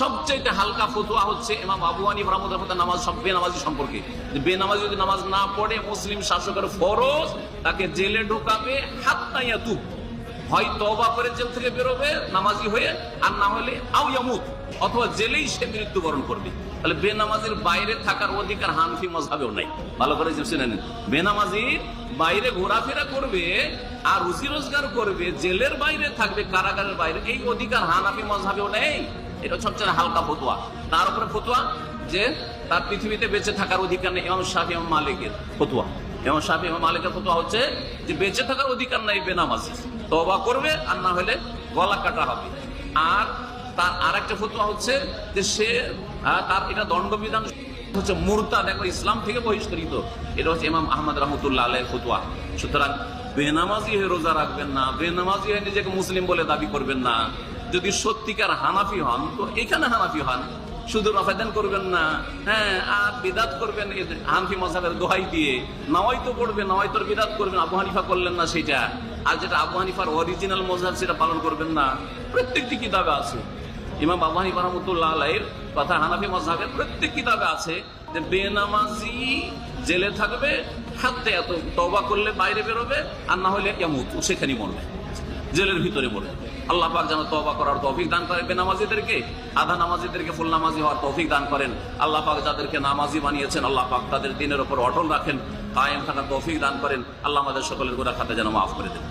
সবচেয়ে হালকা ফতোয়া হচ্ছে ইমাম আবু হানিফা রাহমাতুল্লাহ আলাইহি নামাজ সব বেনামাজি সম্পর্কে। বেনামাজি যদি নামাজ না পড়ে মুসলিম শাসকের ফরজ তাকে জেলে ঢোকাবে হাত্তা ইয়াতুব, হয় তওবা করে জেল থেকে বেরোবে নামাজি হয়ে, আর না হলে আও ইয়ামুত, অথবা জেলেই সে মৃত্যুবরণ করবে। তাহলে বেনামাজির বাইরে থাকার অধিকার হানফি মাযহাবেও নাই। ভালো করে শুনে নেন, বেনামাজির বাইরে ঘোরাফেরা করবে আর রুজি রোজগার করবে, জেলের বাইরে থাকবে, কারাগারের বাইরে, এই অধিকার হানাফি মাযহাবেও নেই। এটা সবচেয়ে হালকা ফতোয়া। তার উপরে ফতোয়া যে তার পৃথিবীতে বেঁচে থাকার অধিকার নেই, ইমাম শাফি ইমাম মালিকের ফতোয়া। ইমাম শাফি ইমাম মালিকের ফতোয়া হচ্ছে যে বেঁচে থাকার অধিকার নাই বেনামাজি, তওবা করবে আর না হলে গলা কাটা হবে। আর তার আরেকটা ফতোয়া হচ্ছে যে সে তার এটা দণ্ডবিধান হচ্ছে মুরতাদ, দেখো ইসলাম থেকে বহিষ্কৃত। এটা হচ্ছে ইমাম আহমদ রাহমাতুল্লাহ আলাইহির ফতোয়া। সুতরাং বেনামাজি হয়ে রোজা রাখবেন না, বেনামাজি হয়ে নিজেকে মুসলিম বলে দাবি করবেন না। যদি সত্যিকার হানাফি হন তো এখানে হানাফি হন, শুধু রফাদান করবেন না, হ্যাঁ, আর বিদাত করবেন হানফি মাযহাবের দোহাই দিয়ে, নাওয়াইতো পড়বেন, নাওয়াইতোর বিদাত করবেন, আবু হানিফা করলেন না সেটা, আর যেটা আবু হানিফার অরিজিনাল মাযহাব সেটা পালন করবেন না। প্রত্যেকটি কিতাবে আছে, ইমাম আবু হানিফা রাহমাতুল্লাহ আলাইহির কথা হানাফি মাযহাবের প্রত্যেক কিতাবে আছে যে বেনামাজি জেলে থাকবে, হাত্তা এত তওবা করলে বাইরে বেরোবে, আর না হলে ইয়ামুত, সেখানেই মরবে, জেলের ভিতরে মরবে। আল্লাহ পাক যেন তওবা করার তৌফিক দান করেন বেনামাজিদেরকে, আধা নামাজিদেরকে ফুল নামাজি হওয়ার তৌফিক দান করেন। আল্লাহ পাক যাদেরকে নামাজি বানিয়েছেন আল্লাহ পাক তাদের দ্বীনের উপর অটল রাখেন, কায়েম থাকার তৌফিক দান করেন। আল্লাহ আমাদের সকলের গুনাহ খাতা যেন মাফ করে দেন।